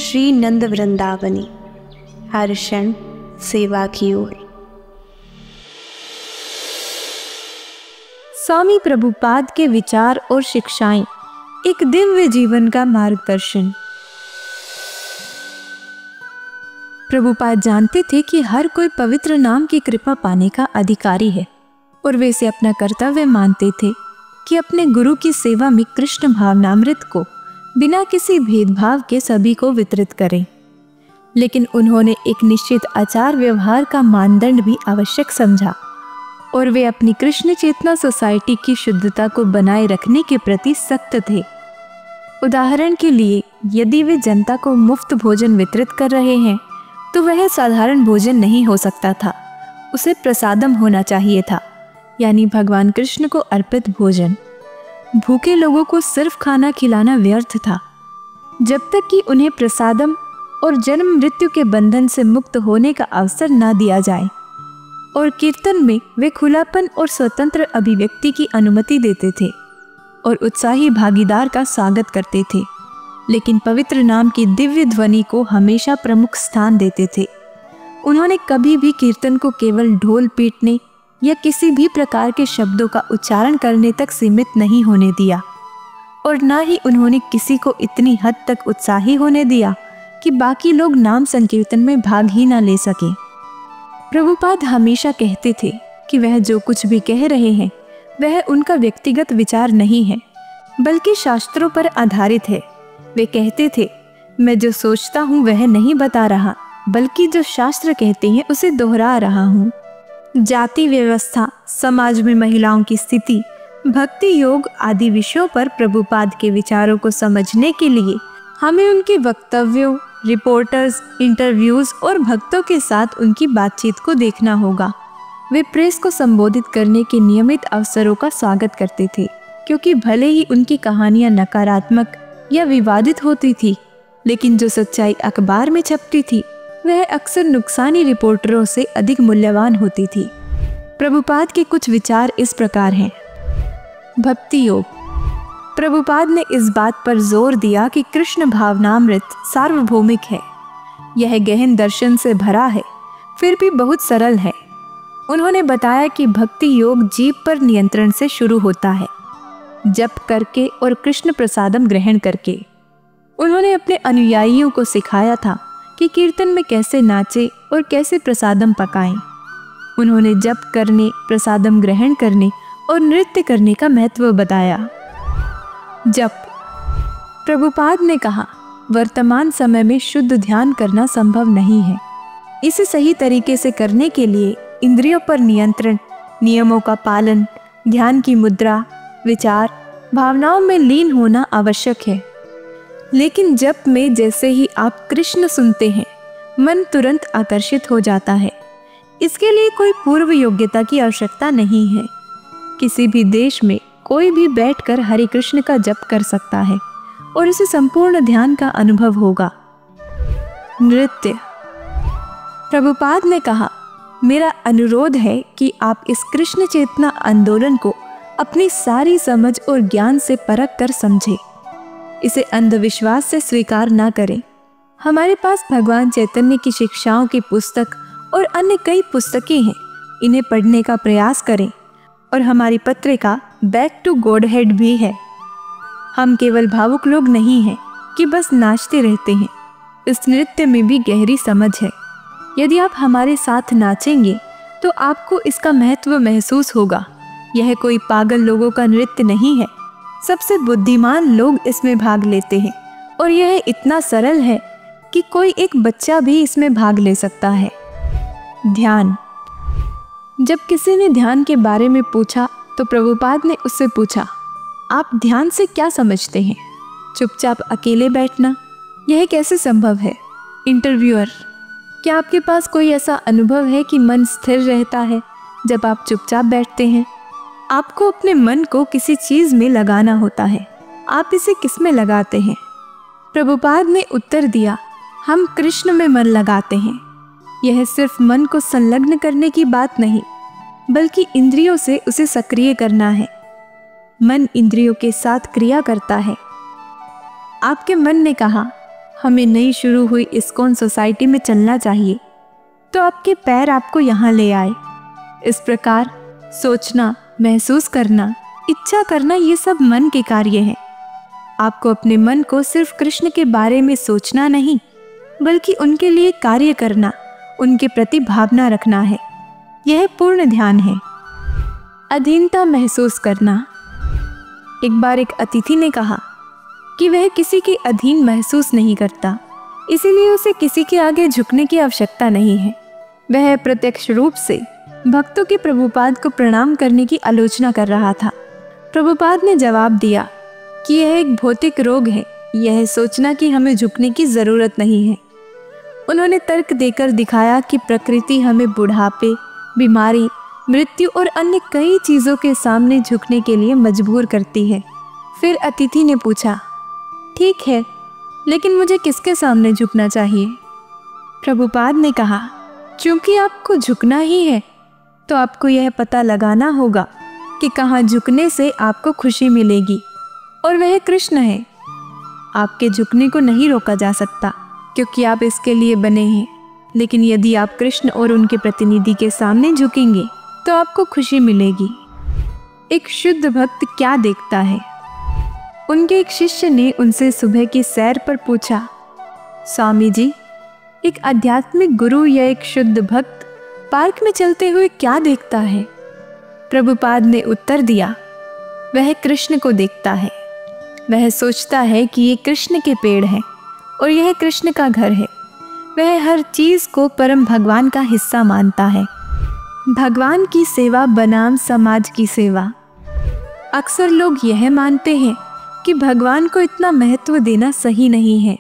श्री नंद वृंदावनी, हर क्षण सेवा की ओर। स्वामी प्रभुपाद के विचार और शिक्षाएं, एक दिव्य जीवन का मार्गदर्शन। प्रभुपाद जानते थे कि हर कोई पवित्र नाम की कृपा पाने का अधिकारी है और वे इसे अपना कर्तव्य मानते थे कि अपने गुरु की सेवा में कृष्ण भावनामृत को बिना किसी भेदभाव के सभी को वितरित करें। लेकिन उन्होंने एक निश्चित आचार व्यवहार का मानदंड भी आवश्यक समझा और वे अपनी कृष्ण चेतना सोसाइटी की शुद्धता को बनाए रखने के प्रति सख्त थे। उदाहरण के लिए, यदि वे जनता को मुफ्त भोजन वितरित कर रहे हैं तो वह साधारण भोजन नहीं हो सकता था, उसे प्रसादम होना चाहिए था, यानी भगवान कृष्ण को अर्पित भोजन। भूखे लोगों को सिर्फ खाना खिलाना व्यर्थ था जब तक कि उन्हें प्रसादम और जन्म मृत्यु के बंधन से मुक्त होने का अवसर न दिया जाए। और कीर्तन में वे खुलापन और स्वतंत्र अभिव्यक्ति की अनुमति देते थे और उत्साही भागीदार का स्वागत करते थे, लेकिन पवित्र नाम की दिव्य ध्वनि को हमेशा प्रमुख स्थान देते थे। उन्होंने कभी भी कीर्तन को केवल ढोल पीटने या किसी भी प्रकार के शब्दों का उच्चारण करने तक सीमित नहीं होने दिया और न ही उन्होंने किसी को इतनी हद तक उत्साही होने दिया कि बाकी लोग नाम संकीर्तन में भाग ही न ले सके। प्रभुपाद हमेशा कहते थे कि वह जो कुछ भी कह रहे हैं वह उनका व्यक्तिगत विचार नहीं है, बल्कि शास्त्रों पर आधारित है। वे कहते थे, मैं जो सोचता हूँ वह नहीं बता रहा, बल्कि जो शास्त्र कहते हैं उसे दोहरा रहा हूँ। जाति व्यवस्था, समाज में महिलाओं की स्थिति, भक्ति योग आदि विषयों पर प्रभुपाद के विचारों को समझने के लिए हमें उनके वक्तव्यों, रिपोर्टर्स, इंटरव्यूज और भक्तों के साथ उनकी बातचीत को देखना होगा। वे प्रेस को संबोधित करने के नियमित अवसरों का स्वागत करते थे, क्योंकि भले ही उनकी कहानियां नकारात्मक या विवादित होती थी, लेकिन जो सच्चाई अखबार में छपती थी वह अक्सर नुकसानी रिपोर्टरों से अधिक मूल्यवान होती थी। प्रभुपाद के कुछ विचार इस प्रकार हैं। भक्ति योग। प्रभुपाद ने इस बात पर जोर दिया कि कृष्ण भावनामृत सार्वभौमिक है। यह गहन दर्शन से भरा है, फिर भी बहुत सरल है। उन्होंने बताया कि भक्ति योग जीभ पर नियंत्रण से शुरू होता है, जप करके और कृष्ण प्रसादम ग्रहण करके। उन्होंने अपने अनुयायियों को सिखाया था कि कीर्तन में कैसे नाचे और कैसे प्रसादम पकाएं। उन्होंने जप करने, प्रसादम ग्रहण करने और नृत्य करने का महत्व बताया। जप। प्रभुपाद ने कहा, वर्तमान समय में शुद्ध ध्यान करना संभव नहीं है। इसे सही तरीके से करने के लिए इंद्रियों पर नियंत्रण, नियमों का पालन, ध्यान की मुद्रा, विचार, भावनाओं में लीन होना आवश्यक है। लेकिन जप में जैसे ही आप कृष्ण सुनते हैं, मन तुरंत आकर्षित हो जाता है। इसके लिए कोई पूर्व योग्यता की आवश्यकता नहीं है। किसी भी देश में कोई भी बैठकर हरे कृष्ण का जप कर सकता है और इसे संपूर्ण ध्यान का अनुभव होगा। नृत्य। प्रभुपाद ने कहा, मेरा अनुरोध है कि आप इस कृष्ण चेतना आंदोलन को अपनी सारी समझ और ज्ञान से परख कर समझें। इसे अंधविश्वास से स्वीकार ना करें। हमारे पास भगवान चैतन्य की शिक्षाओं की पुस्तक और अन्य कई पुस्तकें हैं, इन्हें पढ़ने का प्रयास करें। और हमारी पत्रिका बैक टू गॉडहेड भी है। हम केवल भावुक लोग नहीं हैं कि बस नाचते रहते हैं। इस नृत्य में भी गहरी समझ है। यदि आप हमारे साथ नाचेंगे तो आपको इसका महत्व महसूस होगा। यह कोई पागल लोगों का नृत्य नहीं है। सबसे बुद्धिमान लोग इसमें भाग लेते हैं और यह इतना सरल है कि कोई एक बच्चा भी इसमें भाग ले सकता है। ध्यान। जब किसी ने ध्यान के बारे में पूछा तो प्रभुपाद ने उससे पूछा, आप ध्यान से क्या समझते हैं? चुपचाप अकेले बैठना, यह कैसे संभव है? इंटरव्यूअर, क्या आपके पास कोई ऐसा अनुभव है कि मन स्थिर रहता है जब आप चुपचाप बैठते हैं? आपको अपने मन को किसी चीज में लगाना होता है। आप इसे किस में लगाते हैं? प्रभुपाद ने उत्तर दिया, हम कृष्ण में मन लगाते हैं। यह सिर्फ मन को संलग्न करने की बात नहीं, बल्कि इंद्रियों से उसे सक्रिय करना है। मन इंद्रियों के साथ क्रिया करता है। आपके मन ने कहा हमें नई शुरू हुई इस्कॉन सोसाइटी में चलना चाहिए, तो आपके पैर आपको यहाँ ले आए। इस प्रकार सोचना, महसूस करना, इच्छा करना, ये सब मन के कार्य हैं। आपको अपने मन को सिर्फ कृष्ण के बारे में सोचना नहीं, बल्कि उनके लिए कार्य करना, उनके प्रति भावना रखना है। यह पूर्ण ध्यान है। अधीनता महसूस करना। एक बार एक अतिथि ने कहा कि वह किसी के अधीन महसूस नहीं करता, इसीलिए उसे किसी के आगे झुकने की आवश्यकता नहीं है। वह प्रत्यक्ष रूप से भक्तों के प्रभुपाद को प्रणाम करने की आलोचना कर रहा था। प्रभुपाद ने जवाब दिया कि यह एक भौतिक रोग है, यह सोचना कि हमें झुकने की जरूरत नहीं है। उन्होंने तर्क देकर दिखाया कि प्रकृति हमें बुढ़ापे, बीमारी, मृत्यु और अन्य कई चीज़ों के सामने झुकने के लिए मजबूर करती है। फिर अतिथि ने पूछा, ठीक है, लेकिन मुझे किसके सामने झुकना चाहिए? प्रभुपाद ने कहा, क्योंकि आपको झुकना ही है, तो आपको यह पता लगाना होगा कि कहाँ झुकने से आपको खुशी मिलेगी, और वह कृष्ण है। आपके झुकने को नहीं रोका जा सकता, क्योंकि आप इसके लिए बने हैं। लेकिन यदि आप कृष्ण और उनके प्रतिनिधि के सामने झुकेंगे तो आपको खुशी मिलेगी। एक शुद्ध भक्त क्या देखता है? उनके एक शिष्य ने उनसे सुबह की सैर पर पूछा, स्वामी जी, एक आध्यात्मिक गुरु या एक शुद्ध भक्त पार्क में चलते हुए क्या देखता है? प्रभुपाद ने उत्तर दिया, वह कृष्ण को देखता है। वह सोचता है कि ये कृष्ण के पेड़ हैं और यह कृष्ण का घर है। वह हर चीज को परम भगवान का हिस्सा मानता है। भगवान की सेवा बनाम समाज की सेवा। अक्सर लोग यह मानते हैं कि भगवान को इतना महत्व देना सही नहीं है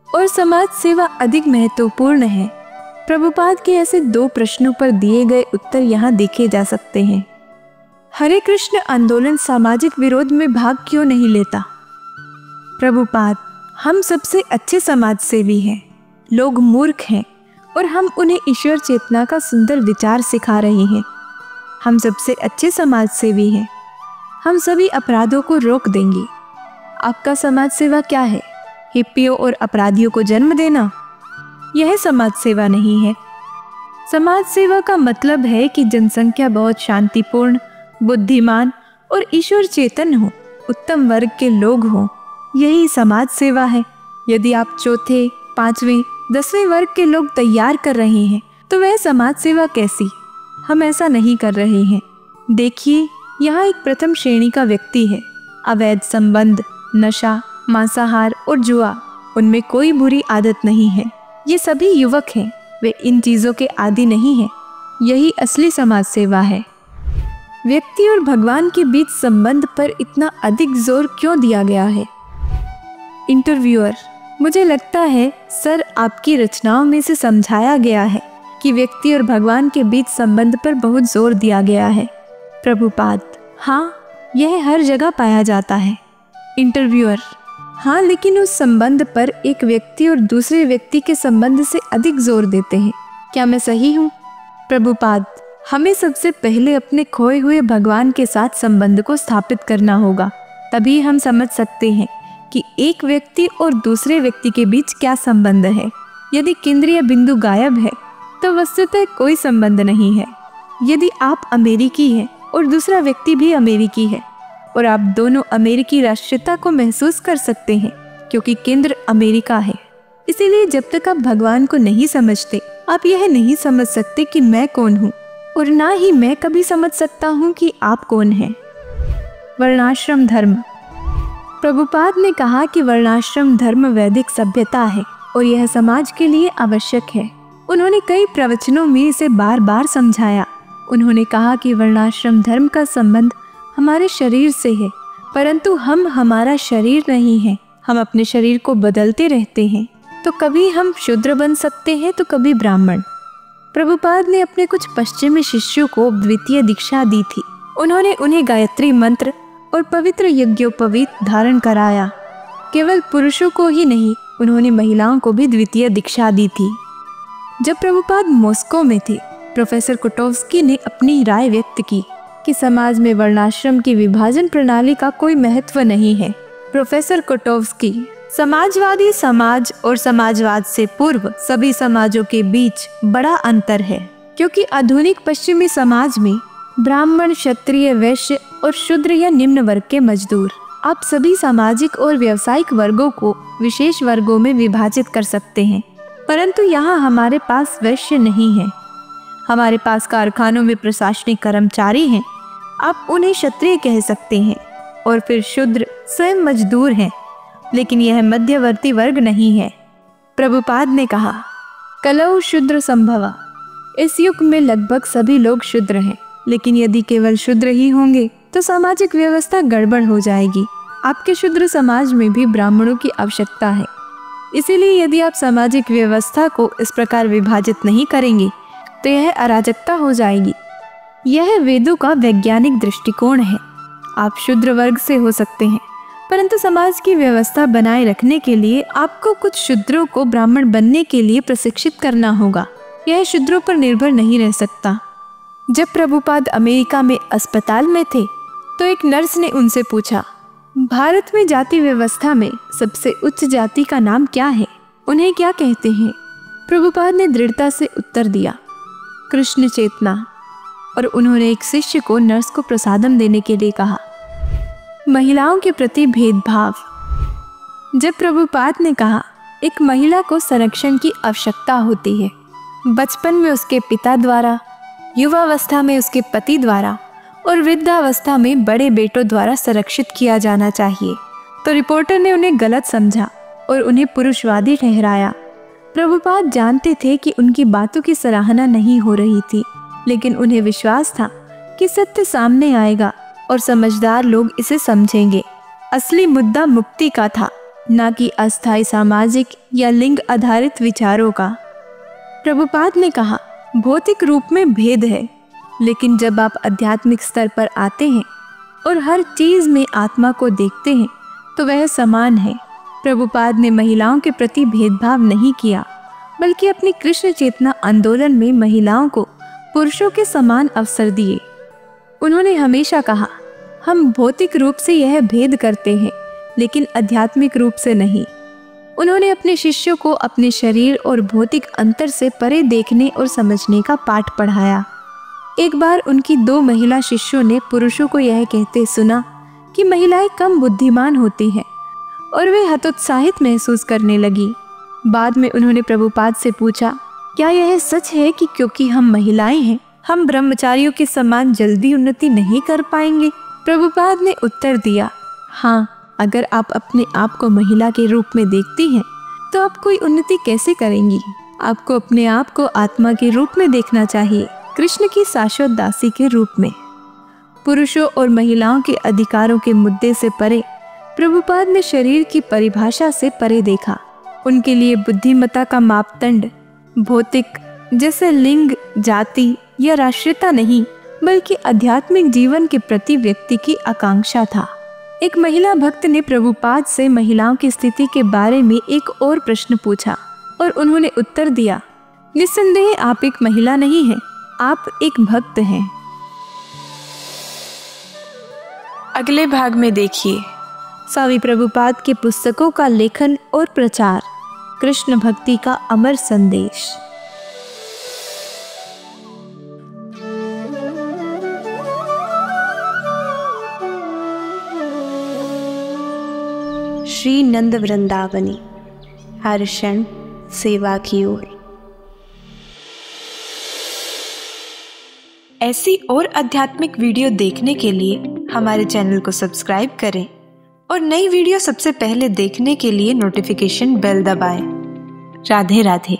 और समाज सेवा अधिक महत्वपूर्ण है। प्रभुपाद के ऐसे 2 प्रश्नों पर दिए गए उत्तर यहाँ देखे जा सकते हैं। हरे कृष्ण आंदोलन सामाजिक विरोध में भाग क्यों नहीं लेता? प्रभुपाद, हम सबसे अच्छे समाज सेवी हैं। लोग मूर्ख हैं और हम उन्हें ईश्वर चेतना का सुंदर विचार सिखा रहे हैं। हम सबसे अच्छे समाज सेवी हैं। हम सभी अपराधों को रोक देंगे। आपका समाज सेवा क्या है? हिप्पियों और अपराधियों को जन्म देना? यह समाज सेवा नहीं है। समाज सेवा का मतलब है कि जनसंख्या बहुत शांतिपूर्ण, बुद्धिमान और ईश्वर चेतन हो, उत्तम वर्ग के लोग हों। यही समाज सेवा है। यदि आप चौथे, 5वें, 10वें वर्ग के लोग तैयार कर रहे हैं तो वह समाज सेवा कैसी? हम ऐसा नहीं कर रहे हैं। देखिए, यहाँ एक प्रथम श्रेणी का व्यक्ति है। अवैध संबंध, नशा, मांसाहार और जुआ, उनमें कोई बुरी आदत नहीं है। ये सभी युवक हैं, वे इन चीज़ों के आदी नहीं हैं। यही असली समाज सेवा है। व्यक्ति और भगवान के बीच संबंध पर इतना अधिक जोर क्यों दिया गया है? इंटरव्यूअर, मुझे लगता है सर, आपकी रचनाओं में से समझाया गया है कि व्यक्ति और भगवान के बीच संबंध पर बहुत जोर दिया गया है। प्रभुपाद, हाँ, यह हर जगह पाया जाता है। इंटरव्यूअर, हाँ, लेकिन उस संबंध पर एक व्यक्ति और दूसरे व्यक्ति के संबंध से अधिक जोर देते हैं। क्या मैं सही हूँ? प्रभुपाद, हमें सबसे पहले अपने खोए हुए भगवान के साथ संबंध को स्थापित करना होगा, तभी हम समझ सकते हैं कि एक व्यक्ति और दूसरे व्यक्ति के बीच क्या संबंध है। यदि केंद्रीय बिंदु गायब है तो वस्तुतः कोई संबंध नहीं है। यदि आप अमेरिकी हैं और दूसरा व्यक्ति भी अमेरिकी है और आप दोनों अमेरिकी राष्ट्रीयता को महसूस कर सकते हैं क्योंकि केंद्र अमेरिका है, इसीलिए जब तक आप भगवान को नहीं समझते आप यह नहीं समझ सकते कि मैं कौन हूँ, और ना ही मैं कभी समझ सकता हूँ कि आप कौन हैं। वर्णाश्रम धर्म। प्रभुपाद ने कहा कि वर्णाश्रम धर्म वैदिक सभ्यता है और यह समाज के लिए आवश्यक है। उन्होंने कई प्रवचनों में इसे बार बार समझाया। उन्होंने कहा कि वर्णाश्रम धर्म का संबंध हमारे शरीर से है, परंतु हम हमारा शरीर नहीं है। हम अपने शरीर को बदलते रहते हैं, तो कभी हम शूद्र बन सकते हैं तो कभी ब्राह्मण। प्रभुपाद ने अपने कुछ पश्चिमी शिष्यों को द्वितीय दीक्षा दी थी। उन्होंने उन्हें गायत्री मंत्र और पवित्र यज्ञोपवीत धारण कराया। केवल पुरुषों को ही नहीं, उन्होंने महिलाओं को भी द्वितीय दीक्षा दी थी। जब प्रभुपाद मॉस्को में थे प्रोफेसर कोटोव्स्की ने अपनी राय व्यक्त की कि समाज में वर्णाश्रम की विभाजन प्रणाली का कोई महत्व नहीं है। प्रोफेसर कोटोव्स्की समाजवादी समाज और समाजवाद से पूर्व सभी समाजों के बीच बड़ा अंतर है, क्योंकि आधुनिक पश्चिमी समाज में ब्राह्मण, क्षत्रिय, वैश्य और शूद्र या निम्न वर्ग के मजदूर, आप सभी सामाजिक और व्यावसायिक वर्गों को विशेष वर्गों में विभाजित कर सकते हैं, परंतु यहाँ हमारे पास वैश्य नहीं है। हमारे पास कारखानों में प्रशासनिक कर्मचारी हैं, आप उन्हें क्षत्रिय कह सकते हैं, और फिर शूद्र स्वयं मजदूर हैं, लेकिन यह मध्यवर्ती वर्ग नहीं है। प्रभुपाद ने कहा, कलौ शूद्र संभवा। इस युग में लगभग सभी लोग शूद्र हैं, लेकिन यदि केवल शूद्र ही होंगे तो सामाजिक व्यवस्था गड़बड़ हो जाएगी। आपके शूद्र समाज में भी ब्राह्मणों की आवश्यकता है, इसीलिए यदि आप सामाजिक व्यवस्था को इस प्रकार विभाजित नहीं करेंगे तो यह अराजकता हो जाएगी। यह वेदों का वैज्ञानिक दृष्टिकोण है। आप शूद्र वर्ग से हो सकते हैं, परंतु समाज की व्यवस्था बनाए रखने के लिए आपको कुछ शूद्रों को ब्राह्मण बनने के लिए प्रशिक्षित करना होगा। यह शूद्रों पर निर्भर नहीं रह सकता। जब प्रभुपाद अमेरिका में अस्पताल में थे तो एक नर्स ने उनसे पूछा, भारत में जाति व्यवस्था में सबसे उच्च जाति का नाम क्या है, उन्हें क्या कहते हैं? प्रभुपाद ने दृढ़ता से उत्तर दिया, कृष्ण चेतना। और उन्होंने एक शिष्य को नर्स को प्रसादम देने के लिए कहा। महिलाओं के प्रति भेदभाव। जब प्रभुपाद ने कहा, एक महिला को संरक्षण की आवश्यकता होती है, बचपन में उसके पिता द्वारा, युवावस्था में उसके पति द्वारा और वृद्धावस्था में बड़े बेटों द्वारा संरक्षित किया जाना चाहिए, तो रिपोर्टर ने उन्हें गलत समझा और उन्हें पुरुषवादी ठहराया। प्रभुपाद जानते थे कि उनकी बातों की सराहना नहीं हो रही थी, लेकिन उन्हें विश्वास था कि सत्य सामने आएगा और समझदार लोग इसे समझेंगे। असली मुद्दा मुक्ति का था, न कि अस्थायी सामाजिक या लिंग आधारित विचारों का। प्रभुपाद ने कहा, भौतिक रूप में भेद है, लेकिन जब आप आध्यात्मिक स्तर पर आते हैं और हर चीज में आत्मा को देखते हैं तो वह समान है। प्रभुपाद ने महिलाओं के प्रति भेदभाव नहीं किया, बल्कि अपनी कृष्ण चेतना आंदोलन में महिलाओं को पुरुषों के समान अवसर दिए। उन्होंने हमेशा कहा, हम भौतिक रूप से यह भेद करते हैं, लेकिन आध्यात्मिक रूप से नहीं। उन्होंने अपने शिष्यों को अपने शरीर और भौतिक अंतर से परे देखने और समझने का पाठ पढ़ाया। एक बार उनकी 2 महिला शिष्यों ने पुरुषों को यह कहते सुना कि महिलाएं कम बुद्धिमान होती हैं, और वे हतोत्साहित महसूस करने लगी। बाद में उन्होंने प्रभुपाद से पूछा, क्या यह सच है कि क्योंकि हम महिलाएं हैं, हम ब्रह्मचारियों के समान जल्दी उन्नति नहीं कर पाएंगे? प्रभुपाद ने उत्तर दिया, हाँ, अगर आप अपने आप को महिला के रूप में देखती हैं तो आप कोई उन्नति कैसे करेंगी? आपको अपने आप को आत्मा के रूप में देखना चाहिए, कृष्ण की शाश्वत दासी के रूप में। पुरुषों और महिलाओं के अधिकारों के मुद्दे से परे प्रभुपाद ने शरीर की परिभाषा से परे देखा। उनके लिए बुद्धिमत्ता का मापदंड भौतिक जैसे लिंग, जाति या राष्ट्रीयता नहीं, बल्कि आध्यात्मिक जीवन के प्रति व्यक्ति की आकांक्षा था। एक महिला भक्त ने प्रभुपाद से महिलाओं की स्थिति के बारे में एक और प्रश्न पूछा और उन्होंने उत्तर दिया, निस्संदेह आप एक महिला नहीं हैं, आप एक भक्त हैं। अगले भाग में देखिए स्वामी प्रभुपाद के पुस्तकों का लेखन और प्रचार, कृष्ण भक्ति का अमर संदेश। श्री नंद वृंदावनी, हर क्षण सेवा की ओर। ऐसी और आध्यात्मिक वीडियो देखने के लिए हमारे चैनल को सब्सक्राइब करें और नई वीडियो सबसे पहले देखने के लिए नोटिफिकेशन बेल दबाएं। राधे राधे।